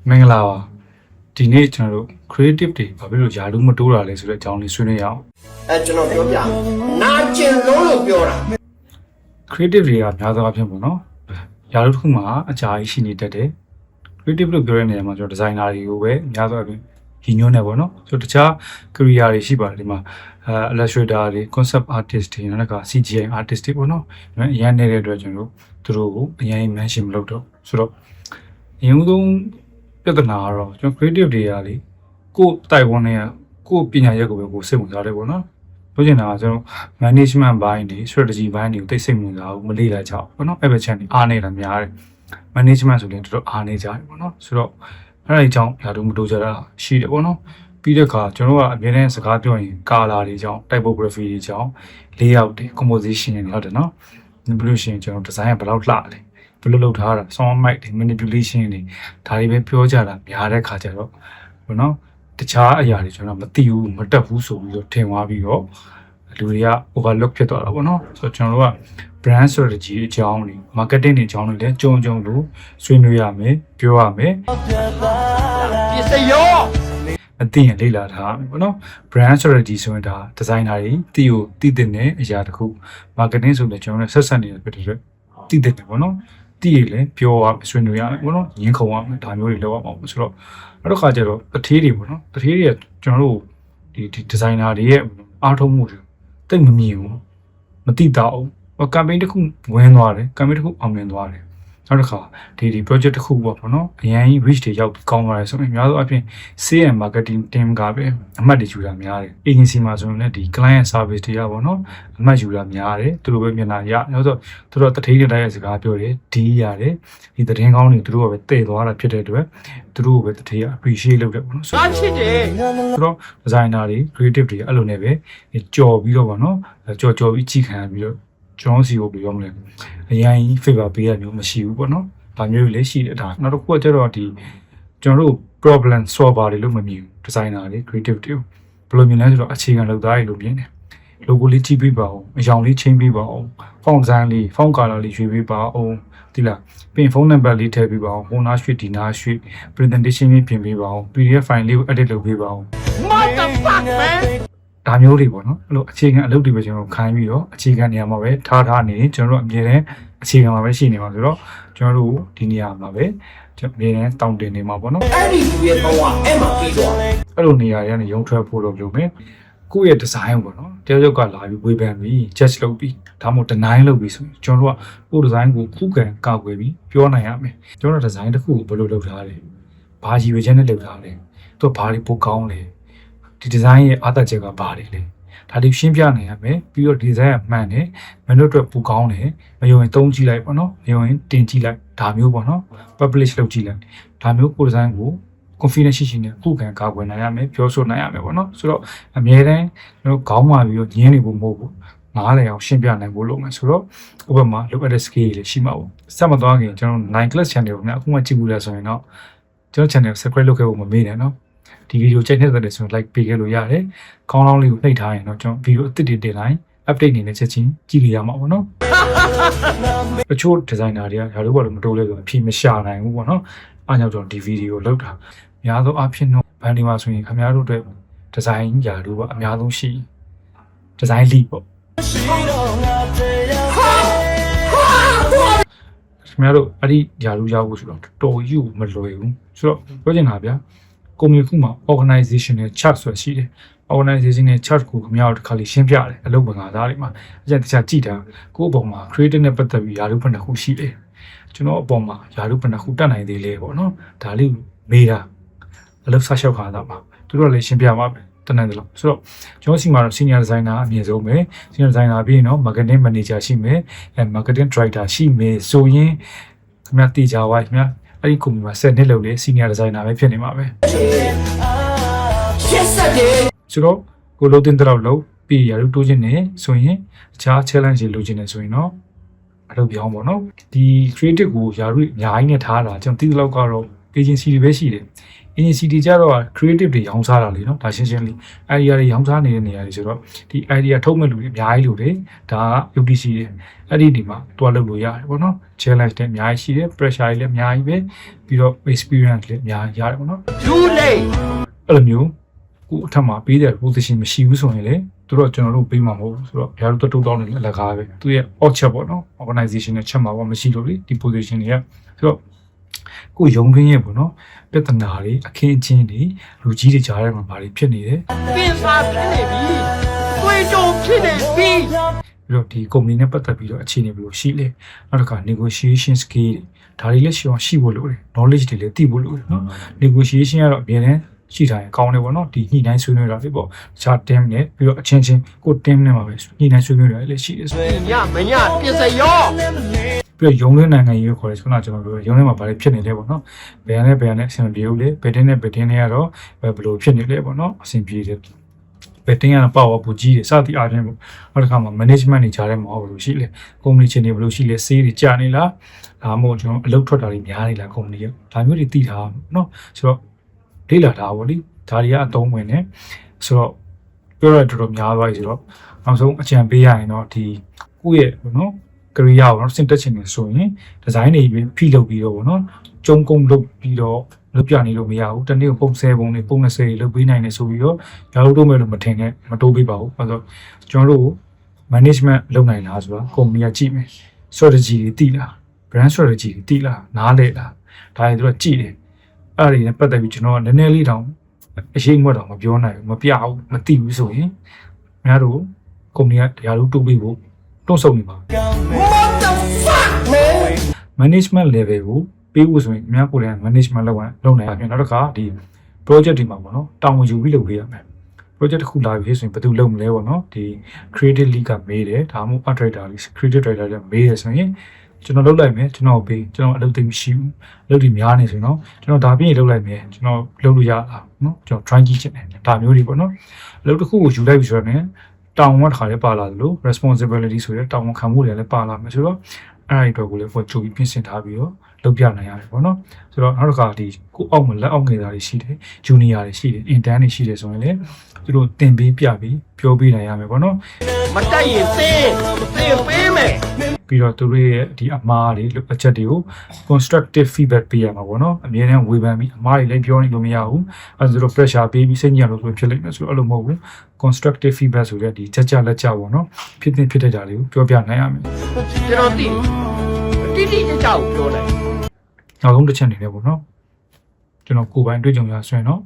မင်္ဂလာပါဒီနေ့ကျွန်တော်တို့ creative တွေဘာဖြစ်လို့ယာလူမတိုးတာလဲဆိုတဲ့အကြောင်းလေးဆွေးနွေးရအောင်ကျွန်တော်ပြောပြနာကျင်လုံးလို့ပြောတာ creative တွေကများသောအားဖြင့်ပေါ့နော်ယာလူတစ်ခုမှာအကြာကြီးရှိနေတတ်တယ် creative လို့ပြောတဲ့နေရာမှာကျွန်တော် designer တွေကိုပဲများသောအားဖြင့်ရည်ညွှန်းနေပေါ့နော်ဆိုတော့တခြား career တွေရှိပါတယ်ဒီမှာillustrator တွေ concept artist တွေနောက်က CGI artist တွေပေါ့နော်အရင်နေတဲ့အတွက်ကျွန်တော်တို့ကိုအရင် mention မလုပ်တော့ဆိုတော့အရင်ဆုံးပြဿနာကတော့ကျွန်တော် creative တွေကလေကိုယ်တိုက်ဝန်းနဲ့ကိုယ်ပညာရက်ကိုပဲကိုယ်စိတ်ဝင်စားတယ်ပေါ့နော်ပြောချင်တာကကျွန်တော် management ဘိုင်းတွေ strategy ဘိုင်းတွေကိုသိစိတ်ဝင်စားဘူးမလေ့လာကြဘူးပေါ့နော်အဲ့ဘက်ချက်နေအားနေတာများတယ် management ဆိုရင်တော်တော်အားနေကြတယ်ပေါ့နော်ဆိုတော့အဲ့ဒီအကြောင်းဓာတ်မတိုးကြတာရှိတယ်ပေါ့နော်ပြီးတဲ့အခါကျွန်တော်ကအမြဲတမ်းစကားပြောရင် color တွေကြောင့် typography တွေကြောင့် layout တွေ composition တွေဟုတ်တယ်နော်ဘယ်လိုရှင်ကျွန်တော် design ကဘယ်လောက်လှလဲဘယ်လိုလုပ်ထားတာ sound mic တွေ manipulation တွေဒါတွေပဲပြောကြတာများတဲ့ခါကျတော့ဘောနော်တခြားအရာတွေကျွန်တော်မသိဘူးမတက်ဘူးဆိုပြီးတော့ထင်သွားပြီးတော့လူတွေက overlook ဖြစ်သွားတာပေါ့နော်ဆိုတော့ကျွန်တော်တို့က brand strategy အကြောင်းတွေ marketing တွေအကြောင်းတွေလည်းကြုံလို့ဆွေးနွေးရမယ်ပြောရမယ်ပြစ်စရော အသိရင်လေ့လာထားမယ်ပေါ့နော် brand strategy ဆိုရင်ဒါ designer တွေသိတဲ့အရာတစ်ခု marketing ဆိုလည်းကျွန်တော်တို့ဆက်ဆက်နေတာဖြစ်တဲ့အတွက်သိတယ်ပေါ့နော်သိရလဲပြောရဆွေးနွေးရမယ်ပေါ့နော်ရင်းခုံရမယ်ဒါမျိုးတွေလုပ်ရမှာပေါ့ဆိုတော့နောက်တစ်ခါကျတော့တထေးတွေပေါ့နော်တထေးတွေကကျွန်တော်တို့ဒီ designer တွေရဲ့အားထုတ်မှုတွေတိတ်မမြင်ဘူးမသိတော့ဘူး campaign တစ်ခုဝင်သွားတယ် campaign တစ်ခုအောင်မြင်သွားတယ်နောက်တစ်ခါဒီ project တစ်ခုပေါ့နော်အရင် reach တွေရောက်ကောင်းသွားတယ်ဆိုရင်အများဆုံးအပြင် sales and marketing team ကပဲအမှတ်တွေယူတာများတယ် agency မှာဆိုရင်လည်းဒီ client service တွေကပေါ့နော်အမှတ်ယူတာများတယ်သူတို့ပဲမျက်နှာရနောက်ဆိုသူတို့တထေးတွေတိုင်းရဲ့စကားပြောတယ်ဒီရတယ်ဒီသတင်းကောင်းတွေသူတို့ကပဲတည်သွားတာဖြစ်တဲ့အတွက်သူတို့ကိုပဲတထေးက appreciate လုပ်တယ်ပေါ့နော်ဆိုတော့ချစ်တယ်ဆိုတော့ designer တွေ creative တွေအဲ့လိုနဲ့ပဲကြော်ပြီးတော့ပေါ့နော်ကြော်ပြီးကြီးခံပြီးတော့ကျွန်တော်စီကိုပြောမလဲအရင် favor ပေးရမျိုးမရှိဘူးပေါ့နော်ဒါမျိုးလေးရှိတယ်ဒါနောက်တစ်ခုကကျတော့ဒီကျွန်တော်တို့ problem solver တွေလို့မမြင်ဘူး designer တွေ creative တွေဘယ်လိုမြင်လဲဆိုတော့အခြေခံလုပ်သားတွေလို့မြင်တယ် logo လေးကြည့်ပေးပါဦးအရောင်လေးချင်းပေးပါဦး font design လေး font color လေးရွေးပေးပါဦးဒီလားပြင် phone number လေးထည့်ပေးပါဦးဟိုနားရွှေ့ဒီနားရွှေ့ presentation လေးပြင်ပေးပါဦး PDF file လေးကို edit လုပ်ပေးပါဦး what the fuck man ဒါမျိုးတွေပေါ့နော်အဲ့လိုအခြေခံအလုပ်တွေပဲကျွန်တော်ခိုင်းပြီးတော့အခြေခံနေရာမှာပဲထားနေကျွန်တော်တို့အမြဲတမ်းအခြေခံမှာပဲရှိနေမှာဆိုတော့ကျွန်တော်တို့ဒီနေရာမှာပဲအမြဲတမ်းတောင်းတင်နေမှာပေါ့နော်အဲ့ဒီလူရဲ့ဘဝအဲ့မှာပြီးသွားအဲ့လိုနေရာတွေကနေရုံထွက်ဖို့တော့လုပ်မယ်ကိုယ့်ရဲ့ design ပေါ့နော်တယောက်ကလာပြီးဝေဖန်ပြီး judge လုပ်ပြီးဒါမှမဟုတ် deny လုပ်ပြီးဆိုရင်ကျွန်တော်တို့ကကိုယ့် design ကိုခုခံကာကွယ်ပြီးပြောနိုင်ရမယ်ကျွန်တော်တို့ design တစ်ခုကိုဘယ်လိုလုပ်ထားလဲဘာရည်ရွယ်ချက်နဲ့လုပ်ထားလဲသူကဘာတွေပိုကောင်းလဲဒီ design ရဲ့အားသာချက်ကဘာတွေလဲဒါတွေရှင်းပြနိုင်ရမယ်ပြီးတော့ design ကမှန်တယ်မင်းတို့အတွက်ပိုကောင်းတယ်မယုံရင်သုံးကြည့်လိုက်ပေါ့နော်မယုံရင်တင်ကြည့်လိုက်ဒါမျိုးပေါ့နော် publish လုပ်ကြည့်လိုက်ဒါမျိုးကို design ကို confidence ရှိနေခုခံကာကွယ်နိုင်ရမယ်ပြောဆိုနိုင်ရမယ်ပေါ့နော်ဆိုတော့အမြဲတမ်းကျွန်တော်ခေါင်းမာပြီးတော့ညင်းနေဖို့မဟုတ်ဘူးနားလည်အောင်ရှင်းပြနိုင်ဖို့လုပ်မယ်ဆိုတော့ဥပမာလိုအပ်တဲ့ skill တွေရှိမှာပေါ့စက်မသွားခင်ကျွန်တော်9 class channel ကိုလည်းအခုမှကြည့်ဘူးလဲဆိုရင်တော့ကျွန်တော် channel subscribe လုပ်ခဲ့ဖို့မမေ့နဲ့နော်ဒီဗီဒီယိုချိန်နေတဲ့ဆိုရင် like ပေးခဲ့လို့ရတယ်။ခေါင်းလောင်းလေးကိုနှိပ်ထားရင်တော့ကျွန်တော်ဗီဒီယိုအသစ်တွေတင်လိုက် update နေနဲ့ချက်ချင်းကြည့်လို့ရမှာပေါ့နော်။တချို့ designer တွေကဒါတို့ဘာလို့မတိုးလဲဆိုအဖြေမရှာနိုင်ဘူးပေါ့နော်။အားကြောင့်ကျွန်တော်ဒီဗီဒီယိုလောက်တာ။များသောအားဖြင့်တော့ဘန်ဒီမှာဆိုရင်ခင်ဗျားတို့အတွက် design ယာတို့ကအများဆုံးရှိ design lead ပေါ့။ခင်ဗျားတို့အဲ့ဒီယာတို့ရောက်ဖို့ဆိုတော့တော်ယူမလွယ်ဘူး။ဆိုတော့ပြောချင်တာဗျာ။ကုမ္ပဏီခုမှာ organization နဲ့ chart ဆိုတာရှိတယ် organization နဲ့ chart ကိုခင်ဗျားတို့တစ်ခါလေးရှင်းပြတယ်အလုပ်ပင်ကသားတွေမှာအရင်တခြားကြည့်တာကိုယ့်အပေါ်မှာ creative နဲ့ပတ်သက်ပြီးယာရုဘယ်နှခုရှိလဲကျွန်တော်အပေါ်မှာယာရုဘယ်နှခုတတ်နိုင်သေးလဲပေါ့နော်ဒါလေးမေးတာအလုပ်ဆက်လျှောက်ခါတာပါသူတို့လည်းရှင်းပြပါမယ်တတ်နိုင်တယ်လို့ဆိုတော့ကျွန်တော်စီမှာတော့ senior designer အမြင့်ဆုံးပဲ senior designer ပြီးရင်တော့ marketing manager ရှိမယ်marketing director ရှိမယ်ဆိုရင်ခင်ဗျားတည်ကြပါခင်ဗျာအဲ့ဒီကုမ္ပဏီမှာ10နှစ်လောက်လေ senior designer ပဲဖြစ်နေမှာပဲဆိုတော့ကိုလိုတင်တော့လို့ပြီးရလို့တိုးခြင်းနေဆိုရင်အခြား challenge တွေလိုချင်နေဆိုရင်တော့အလုပ်ပြောင်းပေါ့နော်ဒီ creative ကိုယာရုအများကြီးနဲ့ထားတာကျွန်တော်သိသလောက်ကတော့ agency တွေပဲရှိတယ် agency တွေကြတော့ creative တွေရောင်းစားတာလေနော်ဒါရှင်းရှင်းလေး idea တွေရောင်းစားနေတဲ့နေရာတွေဆိုတော့ဒီ idea ထုတ်မဲ့လူတွေအများကြီးလို့လေဒါက UTC တွေအဲ့ဒီမှာတွားလုပ်လို့ရတယ်ပေါ့နော် challenge တွေအများကြီးရှိတယ် pressure တွေလည်းအများကြီးပဲပြီးတော့ experience လည်းအများကြီးရတယ်ပေါ့နော် too late အဲ့လိုမျိုးကိုအထက်မှာပေးတဲ့ position မရှိဘူးဆိုရင်လေသူတို့ကျွန်တော်တို့ပေးမှာမဟုတ်ဘူးဆိုတော့ဘယ်လိုတိုးတောင်းနေလဲလက်ကားပဲသူရဲ့ option ပေါ့နော် organization နဲ့ချက်မှာပေါ့မရှိလို့လေဒီ position တွေကဆိုတော့ကိုရုံတွင်းရဲ့ပေါ့နော်ပြဿနာတွေအခင်းအကျင်းတွေလူကြီးတွေကြားထဲမှာဘာတွေဖြစ်နေတယ် ပင်စာဖြစ်နေပြီတွေးကြုံဖြစ်နေပြီ ပြီးတော့ဒီ company နဲ့ပတ်သက်ပြီးတော့အခြေအနေဘယ်လိုရှိလဲနောက်တစ်ခါ negotiation skill တွေဒါတွေလည်းရှိဖို့လိုတယ် knowledge တွေလည်းသိဖို့လိုတယ်နော် negotiation ကတော့အမြဲတမ်းရှိထားရင်ကောင်းတယ်ပေါ့နော်ဒီညှိနှိုင်းဆွေးနွေးတာတွေပေါ့တခြား team နဲ့ပြီးတော့အချင်းချင်းကို team နဲ့မှာပဲညှိနှိုင်းဆွေးနွေးတာလည်းရှိတယ်ဆို ညမညပြစ်စရော ပြီးတော့ရုံးလင်းနိုင်ငံရေးကိုခေါ်တယ်ခုနကကျွန်တော်ပြောရုံးထဲမှာဘာတွေဖြစ်နေလဲပေါ့နော်ဘယ်နဲ့အဆင်ပြေဘူးလေဘယ်တင်းနဲ့ကတော့ဘယ်လိုဖြစ်နေလဲပေါ့နော်အဆင်ပြေတယ်ဘယ်တင်းကတော့ပေါ့ပူကြီးတွေစသည်အားဖြင့်ပေါ့နောက်တစ်ခါမှာ management တွေကြားထဲမှာဘယ်လိုရှိလဲ company ချင်းတွေဘယ်လိုရှိလဲစေးတွေကြာနေလားဒါမှမဟုတ်ကျွန်တော်အလုပ်ထွက်တာတွေများနေလား company ကဒါမျိုးတွေသိထားအောင်နော်ဆိုတော့လေ့လာတာပေါ့လေဒါတွေကအသုံးဝင်နေဆိုတော့ပြောရတော်တော်များသွားပြီဆိုတော့နောက်ဆုံးအကြံပေးရရင်တော့ဒီကိုယ့်ရဲ့ပေါ့နော်ကရိယာပေါ့နော်စင်တက်ချင်နေဆိုရင်ဒီဇိုင်းတွေဖိလုပ်ပြီးတော့ပေါ့နော်ကျုံကုန်းလုပ်ပြီးတော့လုပ်ပြနေလို့မရဘူးတနေ့ပုံ10ပုံတွေပုံ20တွေလုပ်ပေးနိုင်တယ်ဆိုပြီးတော့ရလို့တော့မယ်လို့မထင်နဲ့မတိုးပေးပါဘူးအဲ့တော့ကျွန်တော်တို့ management လုပ်နိုင်လားဆိုတာ company ကကြည့်မယ် strategy တွေသိလား brand strategy တွေသိလားနားလဲလားဒါတွေသူကကြည့်တယ်အဲ့ဒီနဲ့ပတ်သက်ပြီးကျွန်တော်ကနည်းနည်းလေးတောင်အရှိန်မွက်တော့မပြောနိုင်ဘူးမပြဘူးမသိဘူးဆိုရင်ခင်ဗျားတို့ company ကတရားလို့တိုးပေးဖို့တွန့်ဆုတ်နေပါ what the fuck man management level ကိုပေးဖို့ဆိုရင်ခင်ဗျားကိုယ်တိုင် management လုပ်နိုင်ရပြင်နောက်တစ်ခါဒီ project တွေမှာပေါ့နော်တောင်းဝန်ယူပြီးလုပ်ပေးရမယ် project တစ်ခုလာပြီဆိုရင်ဘယ်သူလုပ်မလဲပေါ့နော်ဒီ creative lead ကမေးတယ်ဒါမှမဟုတ် art director လေး creative director လေးမေးတယ်ဆိုရင်ကျွန်တော်လုပ်လိုက်မယ်ကျွန်တော်ပေးကျွန်တော်အလုပ်သိမရှိဘူးအလုပ်တွေများနေဆိုရင်တော့ကျွန်တော်ဒါပြည့်လုပ်လိုက်မယ်ကျွန်တော်လုပ်လို့ရလားနော်ကျွန်တော် try ကြည့်ချင်တယ်ဒါမျိုးတွေပေါ့နော်အလုပ်တစ်ခုကိုယူလိုက်ပြီဆိုတော့ねတောင်းဝန်တစ်ခါလေးပါလာတယ်လို့ responsibility ဆိုတဲ့တောင်းဝန်ခံမှုတွေလည်းပါလာမယ်ဆိုတော့အဲ့ဒီအတွက်ကိုလည်းကိုချုပ်ပြီးပြင်ဆင်ထားပြီးတော့လုပ်ပြနိုင်ရတယ်ပေါ့နော်ဆိုတော့နောက်တစ်ခါဒီကိုအောက်မှာလက်အောက်ငယ်သားတွေရှိတယ် junior တွေရှိတယ် intern တွေရှိတယ်ဆိုရင်လည်းသူတို့သင်ပေးပြပြီးပြောပေးနိုင်ရမယ်ပေါ့နော် မတိုက်ရင်သင်ပေးမယ် ပြီးတော့သူတို့ရဲ့ဒီအမှားတွေအချက်တွေကို constructive feedback ပေးရမှာပေါ့နော်အမြဲတမ်းဝေဖန်ပြီးအမှားတွေလည်းပြောနေလို့မရဘူးအဲဒါဆိုတော့ pressure ပေးပြီးစိတ်ညစ်လို့ဆိုဖြစ်လိမ့်မယ်ဆိုတော့အဲ့လိုမဟုတ်ဘူး constructive feedback ဆိုတဲ့ဒီချက်ကြလက်ကြပေါ့နော်ဖြစ်တဲ့ကြလေးကိုပြောပြနိုင်ရမယ် ကျွန်တော်တိတိကျကျကိုပြောလိုက် နောက်ဆုံးတစ်ချက်နေတယ်ပေါ့နော်ကျွန်တော်ကိုယ်ပိုင်တွေ့ကြုံရဆွဲနော်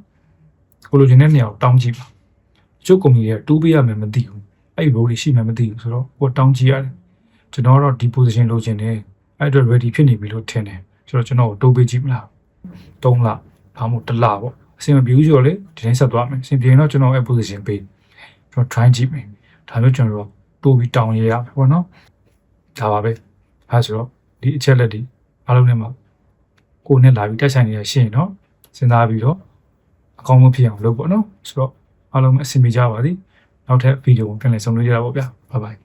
ကိုလိုချင်တဲ့နေရာကိုတောင်းကြည့်ပါကျုပ်ကုမ္ပဏီရဲ့တိုးပေးရမယ်မသိဘူးအဲ့ဒီ role တွေရှိမှမသိဘူးဆိုတော့ကိုတောင်းကြည့်ရတယ်ကျွန်တော်တော့ဒီ position လိုချင်တယ်အဲ့အတွက် ready ဖြစ်နေပြီလို့ထင်တယ်ဆိုတော့ကျွန်တော်ကိုတိုးပေးကြည့်မလား3လဒါမှမဟုတ်1လပေါ့အဆင်မပြေဘူးဆိုတော့လေဒီတိုင်းဆက်သွားမယ်အဆင်ပြေရင်တော့ကျွန်တော်အဲ့ position ပေးကျွန်တော် try ကြည့်မယ်ဒါမျိုးကျွန်တော်တိုးပြီးတောင်းရရမယ်ပေါ့နော်ဒါပါပဲအဲဆိုတော့ဒီအချက်လက်တွေအားလုံးနဲ့မှာကိုယ်နဲ့လာပြီးတက်ဆိုင်နေရရှင်းเนาะစဉ်းစားပြီးတော့အကောင်းဆုံးဖြစ်အောင်လုပ်ပေါ့နော်ဆိုတော့အားလုံးအဆင်ပြေကြပါသည်နောက်ထပ်ဗီဒီယိုကိုပြန်လည်ဆုံတွေ့ကြတာပေါ့ဗျာဘိုင်ဘိုင်